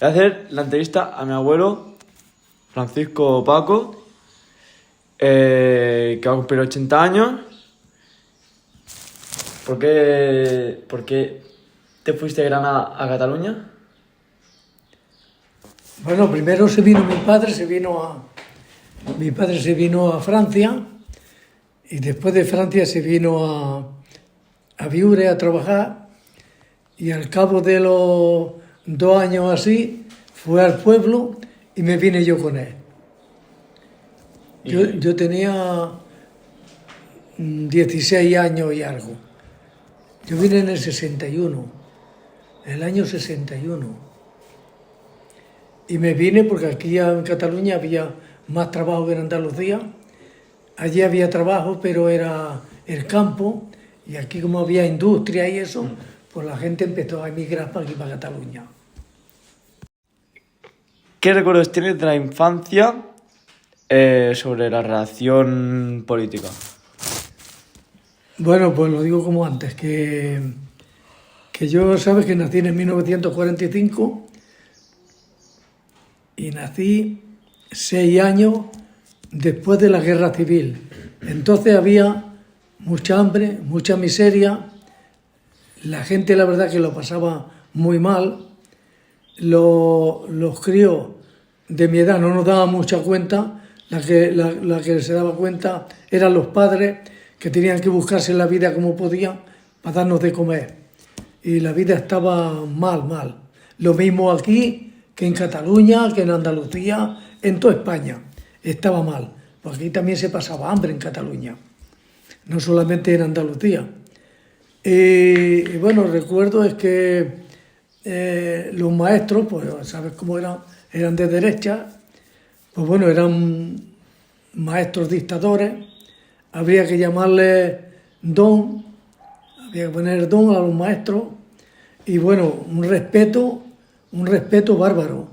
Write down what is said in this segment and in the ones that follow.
Voy a hacer la entrevista a mi abuelo, Francisco Paco, que va a cumplir 80 años. ¿Por qué te fuiste de Granada a Cataluña? Bueno, primero mi padre se vino a Francia, y después de Francia se vino a Viure a trabajar, y al cabo de los 2 años así fue al pueblo y me vine yo con él. Yo tenía 16 años y algo. Yo vine en el 61, en el año 61. Y me vine porque aquí en Cataluña había más trabajo que en Andalucía. Allí había trabajo, pero era el campo, y aquí como había industria y eso, pues la gente empezó a emigrar para aquí, para Cataluña. ¿Qué recuerdos tienes de la infancia sobre la relación política? Bueno, pues lo digo como antes, que yo, sabes que nací en 1945 y nací 6 años después de la Guerra Civil. Entonces había mucha hambre, mucha miseria, la gente la verdad que lo pasaba muy mal, los críos de mi edad no nos daban mucha cuenta, la que se daba cuenta eran los padres, que tenían que buscarse la vida como podían para darnos de comer. Y la vida estaba mal. Lo mismo aquí que en Cataluña, que en Andalucía, en toda España. Estaba mal. Porque aquí también se pasaba hambre en Cataluña, no solamente en Andalucía. Y bueno, recuerdo es que los maestros, pues sabes cómo eran de derecha, pues bueno, eran maestros dictadores. Habría que llamarle don, había que poner don a los maestros, y bueno, un respeto bárbaro,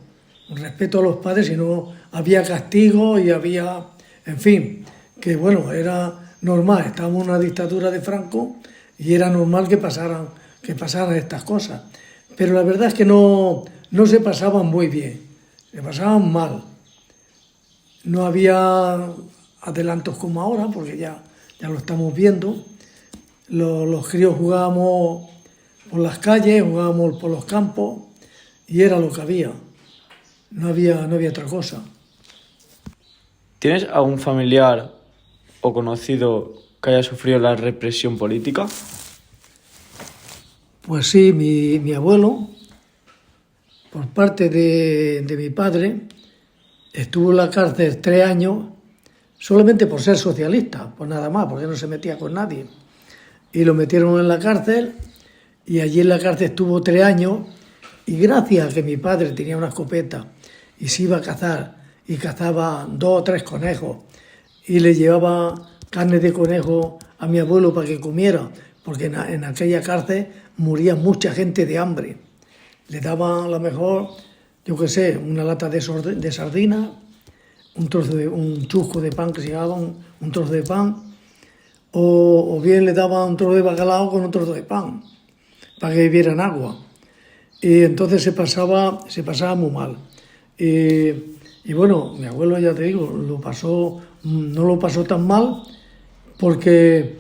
un respeto a los padres, si no había castigo y había, en fin, que bueno, era normal, estábamos en una dictadura de Franco y era normal que pasaran estas cosas. Pero la verdad es que no se pasaban muy bien, se pasaban mal. No había adelantos como ahora, porque ya lo estamos viendo. Los críos jugábamos por las calles, jugábamos por los campos, y era lo que había. No había otra cosa. ¿Tienes algún familiar o conocido que haya sufrido la represión política? Pues sí, mi abuelo, por parte de mi padre, estuvo en la cárcel 3 años, solamente por ser socialista, pues nada más, porque no se metía con nadie. Y lo metieron en la cárcel, y allí en la cárcel estuvo 3 años, y gracias a que mi padre tenía una escopeta y se iba a cazar, y cazaba 2 o 3 conejos, y le llevaba carne de conejo a mi abuelo para que comiera, porque en aquella cárcel moría mucha gente de hambre. Le daban a lo mejor, yo qué sé, una lata de sardina, un chusco de pan que se llamaba un trozo de pan, o bien le daban un trozo de bacalao con un trozo de pan, para que bebieran agua. Y entonces se pasaba muy mal. Y bueno, mi abuelo, ya te digo, no lo pasó tan mal, porque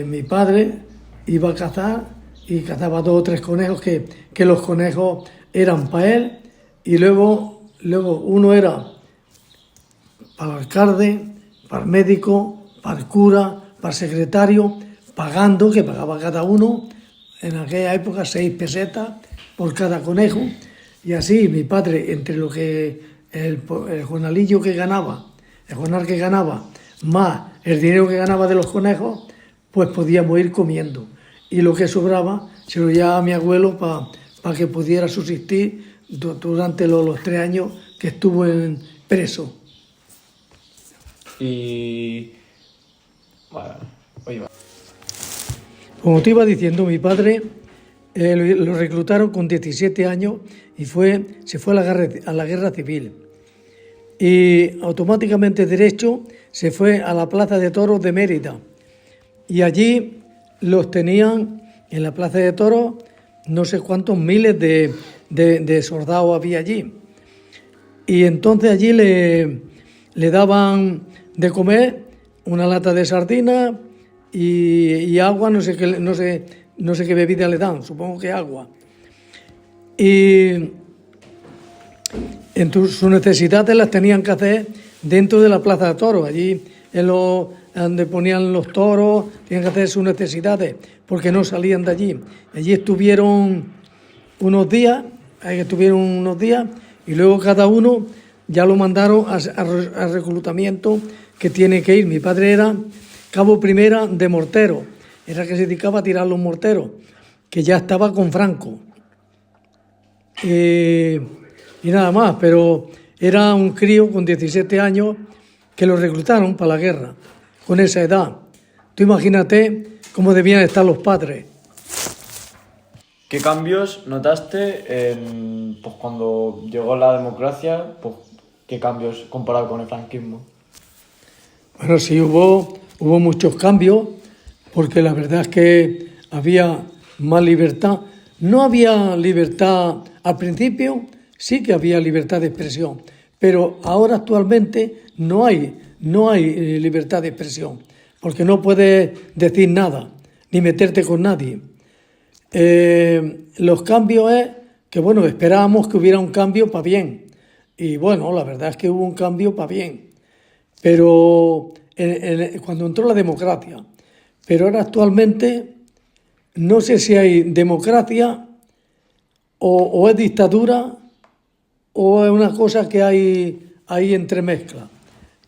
mi padre iba a cazar y cazaba 2 o 3 conejos, que los conejos eran para él, y luego uno era para el alcalde, para el médico, para el cura, para el secretario, que pagaba cada uno, en aquella época 6 pesetas por cada conejo, y así mi padre, entre lo que el jornalillo que ganaba, el jornal que ganaba, más el dinero que ganaba de los conejos, pues podíamos ir comiendo. Y lo que sobraba se lo llevaba a mi abuelo para que pudiera subsistir durante los 3 años que estuvo preso. Y... bueno, oye, Como te iba diciendo, mi padre lo reclutaron con 17 años y se fue a la guerra civil. Y automáticamente derecho se fue a la Plaza de Toros de Mérida. Y allí los tenían en la Plaza de Toros no sé cuántos miles de de soldados había allí. Y entonces allí le daban de comer una lata de sardinas y agua, no sé qué bebida le dan, supongo que agua. Y sus necesidades las tenían que hacer dentro de la plaza de toros, allí donde ponían los toros, tenían que hacer sus necesidades porque no salían de allí. Allí estuvieron unos días y luego cada uno ya lo mandaron a reclutamiento que tiene que ir. Mi padre era cabo primera de mortero, era que se dedicaba a tirar los morteros, que ya estaba con Franco. Y nada más, pero era un crío con 17 años que lo reclutaron para la guerra, con esa edad. Tú imagínate cómo debían estar los padres. ¿Qué cambios notaste pues cuando llegó la democracia? Pues, ¿qué cambios comparado con el franquismo? Bueno, sí, hubo muchos cambios, porque la verdad es que había más libertad. No había libertad al principio, sí que había libertad de expresión, pero ahora actualmente no hay libertad de expresión, porque no puedes decir nada, ni meterte con nadie. Los cambios es que, bueno, esperábamos que hubiera un cambio para bien, y bueno, la verdad es que hubo un cambio para bien, pero cuando entró la democracia, pero ahora actualmente no sé si hay democracia o es dictadura o es una cosa que hay ahí entremezcla.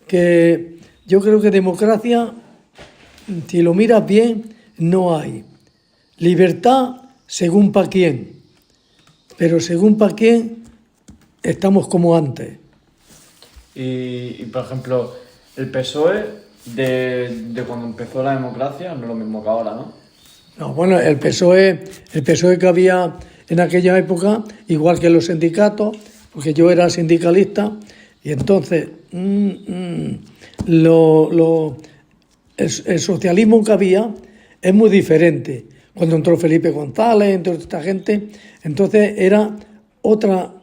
Que yo creo que democracia, si lo miras bien, no hay. Libertad según para quién, pero según para quién estamos como antes. Y por ejemplo, el PSOE de cuando empezó la democracia no es lo mismo que ahora, ¿no? No, bueno, el PSOE que había en aquella época, igual que los sindicatos, porque yo era sindicalista, y entonces el socialismo que había es muy diferente. Cuando entró Felipe González, entró esta gente, entonces era otra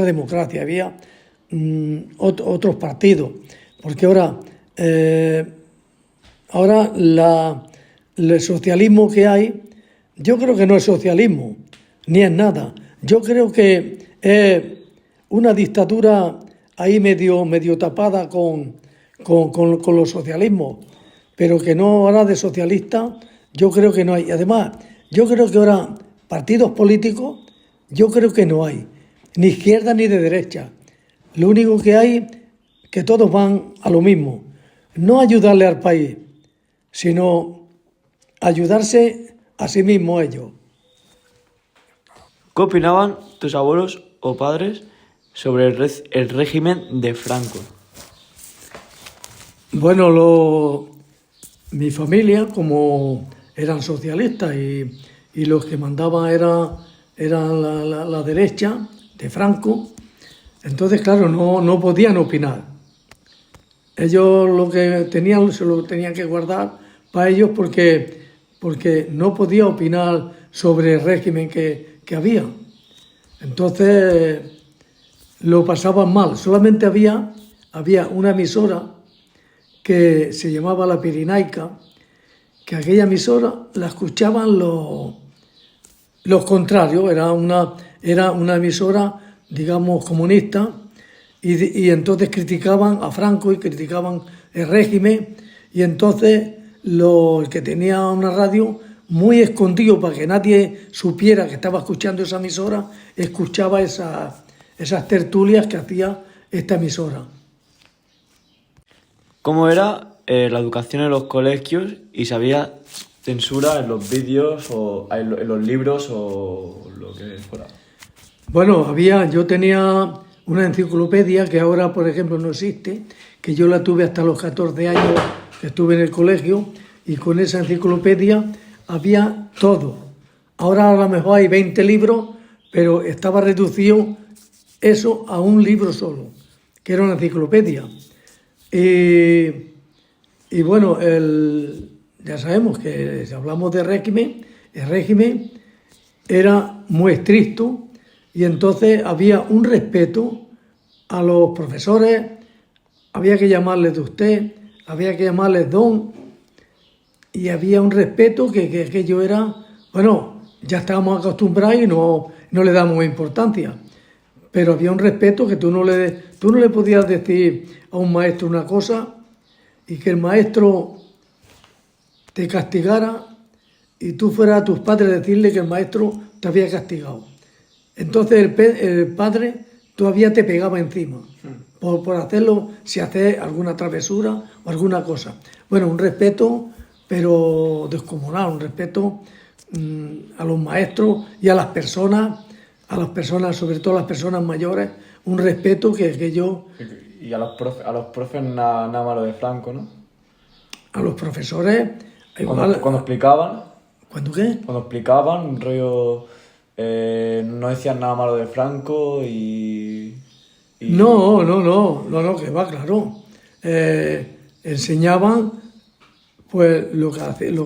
democracia, había otros partidos, porque ahora el socialismo que hay, yo creo que no es socialismo, ni es nada. Yo creo que es una dictadura ahí medio tapada con los socialismos, pero que no ahora de socialista, yo creo que no hay. Además, yo creo que ahora partidos políticos, yo creo que no hay, ni izquierda ni de derecha. Lo único que hay, que todos van a lo mismo, no ayudarle al país, sino ayudarse a sí mismos ellos. ¿Qué opinaban tus abuelos o padres sobre el régimen de Franco? Bueno, mi familia, como eran socialistas y los que mandaban eran la derecha de Franco, entonces, claro, no podían opinar. Ellos lo que tenían se lo tenían que guardar para ellos porque no podía opinar sobre el régimen que había. Entonces lo pasaban mal. Solamente había una emisora que se llamaba La Pirinaica, que aquella emisora la escuchaban los contrarios. Era una emisora, digamos, comunista, y entonces criticaban a Franco y criticaban el régimen, y entonces el que tenía una radio muy escondido para que nadie supiera que estaba escuchando esa emisora, escuchaba esas tertulias que hacía esta emisora. ¿Cómo era la educación en los colegios y si había censura en los vídeos o en los libros o lo que fuera? Bueno, yo tenía una enciclopedia que ahora, por ejemplo, no existe, que yo la tuve hasta los 14 años que estuve en el colegio, y con esa enciclopedia había todo. Ahora a lo mejor hay 20 libros, pero estaba reducido eso a un libro solo, que era una enciclopedia. Y bueno, ya sabemos que si hablamos de régimen, el régimen era muy estricto y entonces había un respeto a los profesores, había que llamarles de usted, había que llamarles don, y había un respeto que aquello era, bueno, ya estábamos acostumbrados y no le damos importancia, pero había un respeto que tú no le podías decir a un maestro una cosa y que el maestro te castigara y tú fueras a tus padres a decirle que el maestro te había castigado. Entonces el padre todavía te pegaba encima por hacerlo, si haces alguna travesura o alguna cosa. Bueno, un respeto, pero descomunal, un respeto a los maestros y a las personas, sobre todo a las personas mayores, un respeto que yo... Y a los profes nada malo de Franco, ¿no? A los profesores... Cuando explicaban... ¿Cuándo qué? Cuando explicaban, un rollo... no decían nada malo de Franco y... No, que va, claro. Enseñaban pues lo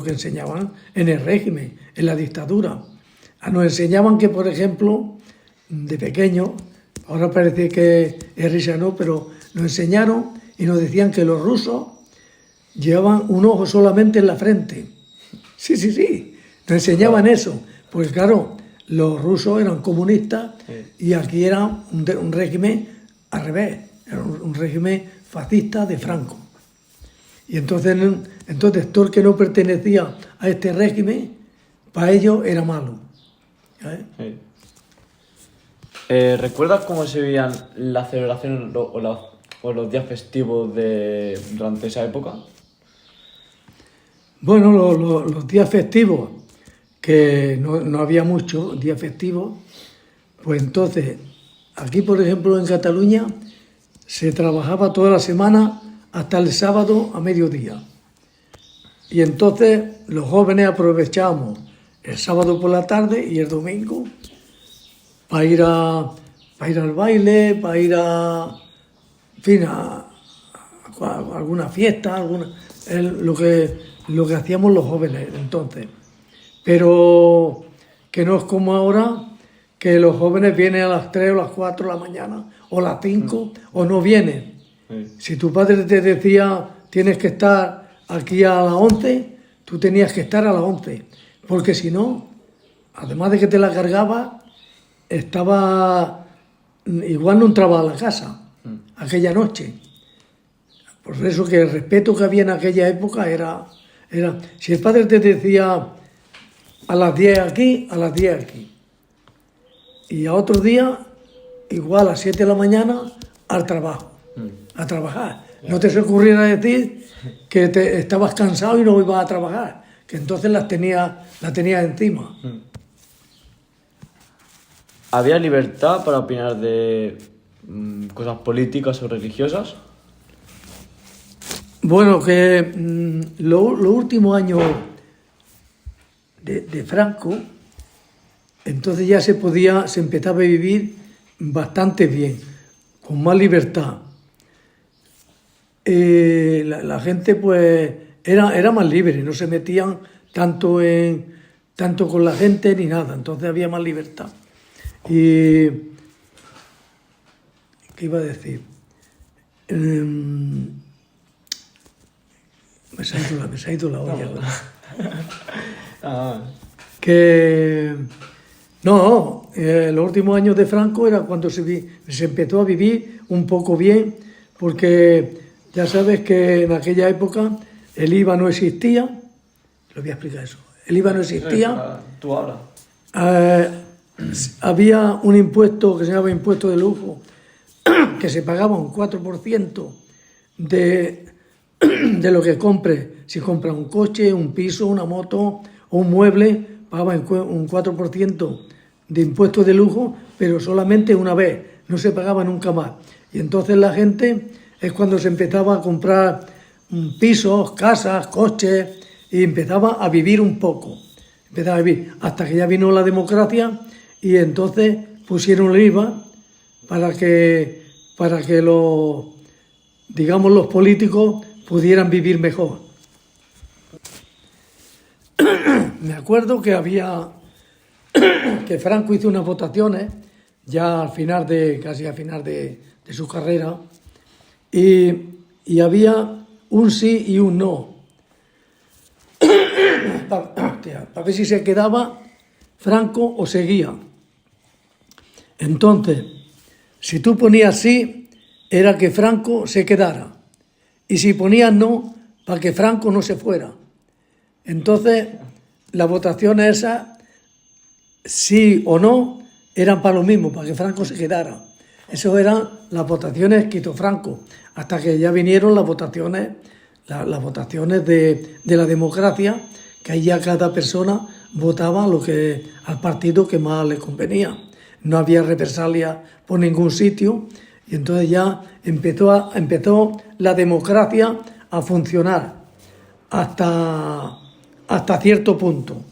que enseñaban en el régimen, en la dictadura. Nos enseñaban que, por ejemplo, de pequeño, ahora parece que es risa, no, pero nos enseñaron y nos decían que los rusos llevaban un ojo solamente en la frente. Sí, nos enseñaban eso. Pues claro, los rusos eran comunistas y aquí era un régimen al revés, era un régimen fascista de Franco. Y entonces todo el que no pertenecía a este régimen, para ellos era malo. Sí. ¿Recuerdas cómo se veían las celebraciones o los días festivos durante esa época? Bueno, los días festivos, que no había muchos días festivos, pues entonces, aquí por ejemplo en Cataluña, se trabajaba toda la semana hasta el sábado a mediodía. Y entonces los jóvenes aprovechábamos el sábado por la tarde y el domingo para ir al baile, para ir a alguna fiesta, lo que hacíamos los jóvenes entonces. Pero que no es como ahora, que los jóvenes vienen a las 3 o las 4 de la mañana, o las 5, o no vienen. Si tu padre te decía, tienes que estar aquí a las 11, tú tenías que estar a las 11, porque si no, además de que te la cargaba, igual no entraba a la casa aquella noche. Por eso que el respeto que había en aquella época era si el padre te decía a las 10 aquí, a las 10 aquí. Y a otro día, igual a las 7 de la mañana, al trabajo, a trabajar. No te se ocurriera decir que estabas cansado y no ibas a trabajar, que entonces la tenías encima. ¿Había libertad para opinar de cosas políticas o religiosas? Bueno, que los últimos años de Franco, entonces ya se empezaba a vivir bastante bien, con más libertad. La gente pues era más libre, no se metían tanto con la gente ni nada, entonces había más libertad. Y ¿qué iba a decir? Me se ha ido la olla. Que no, los últimos años de Franco era cuando se empezó a vivir un poco bien, porque ya sabes que en aquella época el IVA no existía. Lo voy a explicar eso. El IVA no existía. Tú hablas. Había un impuesto que se llamaba impuesto de lujo, que se pagaba un 4% de lo que compre. Si compra un coche, un piso, una moto o un mueble, pagaba un 4% de impuesto de lujo, pero solamente una vez, no se pagaba nunca más. Y entonces la gente es cuando se empezaba a comprar pisos, casas, coches, y empezaba a vivir un poco. Empezaba a vivir hasta que ya vino la democracia y entonces pusieron el IVA para que los políticos pudieran vivir mejor. Me acuerdo que había que Franco hizo unas votaciones ya al final casi al final de su carrera, y había un sí y un no, para ver si se quedaba Franco o seguía. Entonces, si tú ponías sí, era que Franco se quedara, y si ponías no, para que Franco no se fuera. Entonces, las votaciones esas, sí o no, eran para lo mismo, para que Franco se quedara. Esas eran las votaciones que hizo Franco, hasta que ya vinieron las votaciones de la democracia, que ahí ya cada persona votaba al partido que más le convenía. No había represalia por ningún sitio, y entonces ya empezó la democracia a funcionar hasta cierto punto.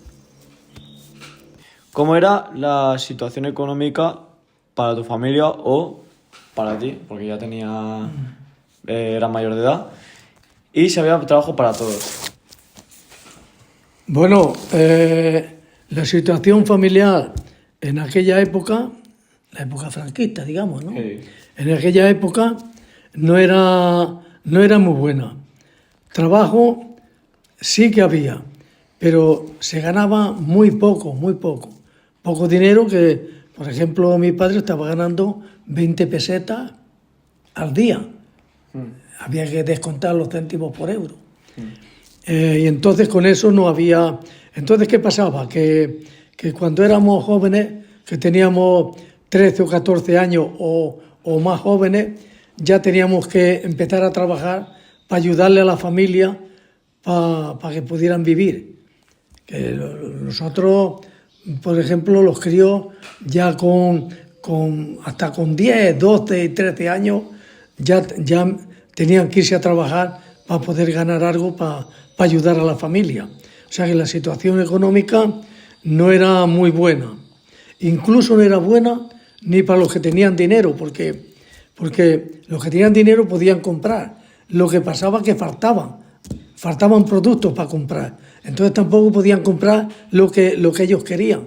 ¿Cómo era la situación económica para tu familia o para ti? Porque ya era mayor de edad y si había trabajo para todos. Bueno, la situación familiar en aquella época, la época franquista, digamos, ¿no? Sí. En aquella época no era muy buena. Trabajo sí que había, pero se ganaba muy poco, muy poco. Poco dinero que, por ejemplo, mi padre estaba ganando 20 pesetas al día. Había que descontar los céntimos por euro. Y entonces con eso no había... Entonces, ¿qué pasaba? Que cuando éramos jóvenes, que teníamos 13 o 14 años o más jóvenes, ya teníamos que empezar a trabajar para ayudarle a la familia para que pudieran vivir. Que nosotros, por ejemplo, los críos ya hasta con 10, 12 y 13 años ya tenían que irse a trabajar para poder ganar algo para ayudar a la familia. O sea que la situación económica no era muy buena. Incluso no era buena ni para los que tenían dinero, porque los que tenían dinero podían comprar. Lo que pasaba es que faltaban productos para comprar. Entonces tampoco podían comprar lo que ellos querían.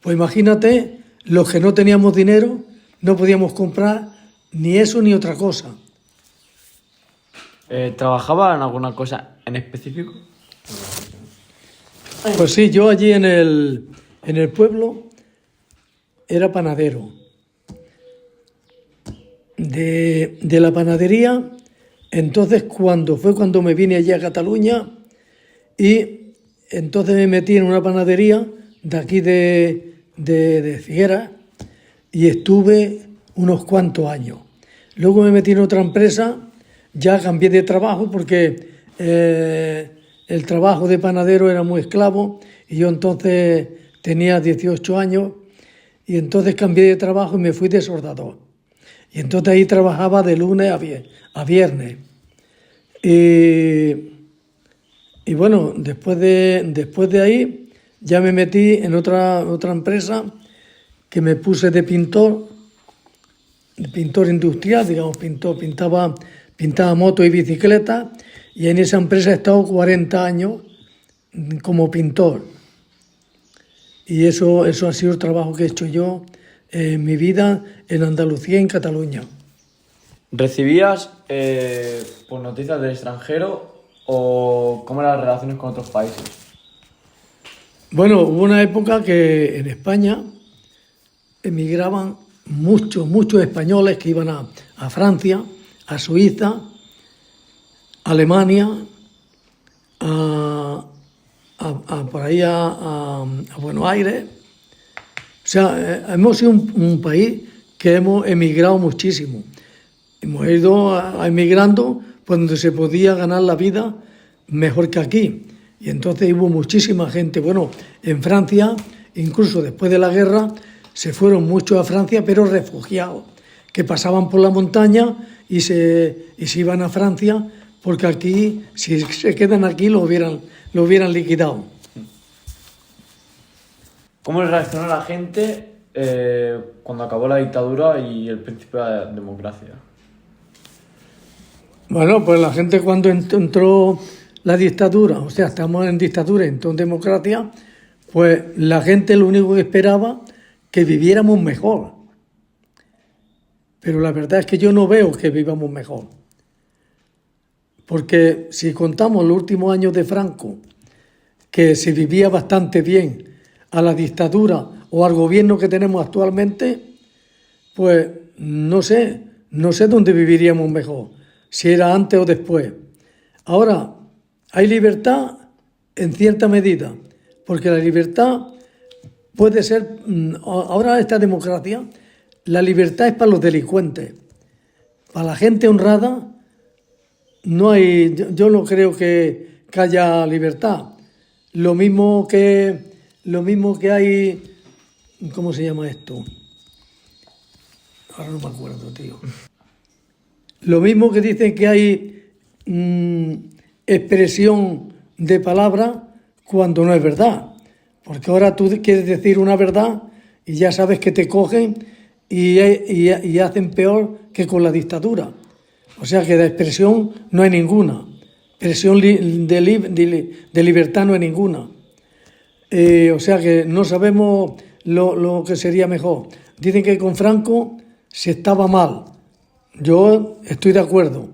Pues imagínate, los que no teníamos dinero no podíamos comprar ni eso ni otra cosa. ¿Trabajaba en alguna cosa en específico? Pues sí, yo allí en el pueblo era panadero. De la panadería, entonces cuando me vine allí a Cataluña, y entonces me metí en una panadería de aquí de Figueras y estuve unos cuantos años. Luego me metí en otra empresa, ya cambié de trabajo porque el trabajo de panadero era muy esclavo y yo entonces tenía 18 años y entonces cambié de trabajo y me fui de soldador. Y entonces ahí trabajaba de lunes a viernes. Y bueno, después de ahí ya me metí en otra empresa que me puse de pintor industrial, digamos, pintaba motos y bicicletas, y en esa empresa he estado 40 años como pintor. Y eso ha sido el trabajo que he hecho yo en mi vida en Andalucía y en Cataluña. ¿Recibías noticias del extranjero o cómo eran las relaciones con otros países? Bueno, hubo una época que en España emigraban muchos españoles que iban a Francia, a Suiza, a Alemania, por ahí a Buenos Aires. O sea, hemos sido un país que hemos emigrado muchísimo. Hemos ido emigrando pues donde se podía ganar la vida mejor que aquí. Y entonces hubo muchísima gente. Bueno, en Francia, incluso después de la guerra, se fueron muchos a Francia, pero refugiados, que pasaban por la montaña y se iban a Francia, porque aquí, si se quedan aquí, lo hubieran liquidado. ¿Cómo reaccionó la gente cuando acabó la dictadura y el principio de la democracia? Bueno, pues la gente cuando entró la dictadura, o sea, estamos en dictadura, entró en democracia, pues la gente lo único que esperaba que viviéramos mejor. Pero la verdad es que yo no veo que vivamos mejor. Porque si contamos los últimos años de Franco, que se vivía bastante bien, a la dictadura o al gobierno que tenemos actualmente, pues no sé dónde viviríamos mejor, si era antes o después. Ahora, hay libertad en cierta medida, porque la libertad puede ser, ahora esta democracia, la libertad es para los delincuentes. Para la gente honrada no hay, yo no creo que haya libertad. Lo mismo que hay, ¿cómo se llama esto? Ahora no me acuerdo, tío. Lo mismo que dicen que hay expresión de palabra cuando no es verdad. Porque ahora tú quieres decir una verdad y ya sabes que te cogen y hacen peor que con la dictadura. O sea que de expresión no hay ninguna. Expresión de libertad no hay ninguna. O sea que no sabemos lo que sería mejor. Dicen que con Franco se estaba mal. Yo estoy de acuerdo.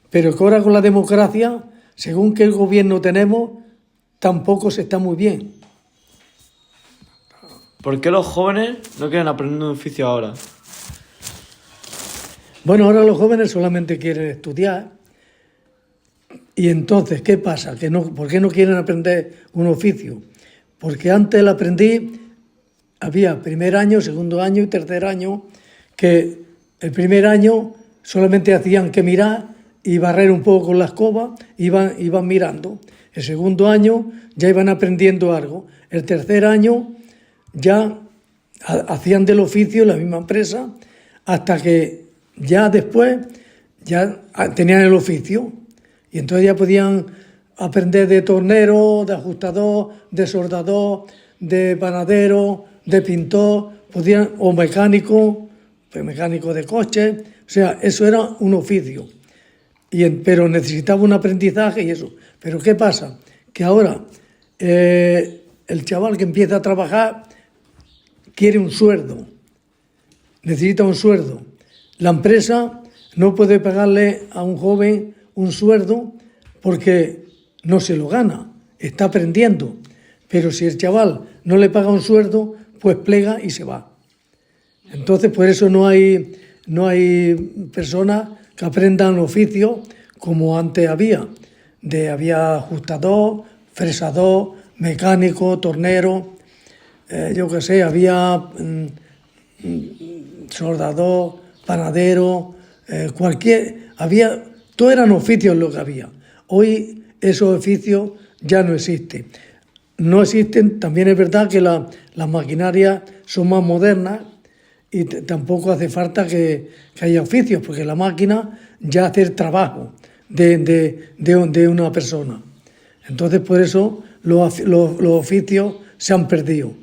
Pero que ahora con la democracia, según qué gobierno tenemos, tampoco se está muy bien. ¿Por qué los jóvenes no quieren aprender un oficio ahora? Bueno, ahora los jóvenes solamente quieren estudiar. Y entonces, ¿qué pasa? ¿Por qué no quieren aprender un oficio? Porque antes el aprendiz había primer año, segundo año y tercer año, que el primer año solamente hacían que mirar y barrer un poco con la escoba, iban mirando. El segundo año ya iban aprendiendo algo. El tercer año ya hacían del oficio en la misma empresa, hasta que ya después ya tenían el oficio. Y entonces ya podían aprender de tornero, de ajustador, de soldador, de panadero, de pintor, o mecánico, pues mecánico de coche. O sea, eso era un oficio. Pero necesitaba un aprendizaje y eso. Pero ¿qué pasa? Que ahora el chaval que empieza a trabajar quiere un sueldo, necesita un sueldo. La empresa no puede pagarle a un joven un sueldo porque no se lo gana, está aprendiendo. Pero si el chaval no le paga un sueldo, pues plega y se va. Entonces, por eso no hay personas que aprendan oficio como antes había. Había ajustador, fresador, mecánico, tornero, yo qué sé, había soldador, panadero, todo eran oficios lo que había. Hoy esos oficios ya no existen. No existen, también es verdad que las maquinarias son más modernas y tampoco hace falta que haya oficios, porque la máquina ya hace el trabajo de una persona. Entonces, por eso los oficios se han perdido.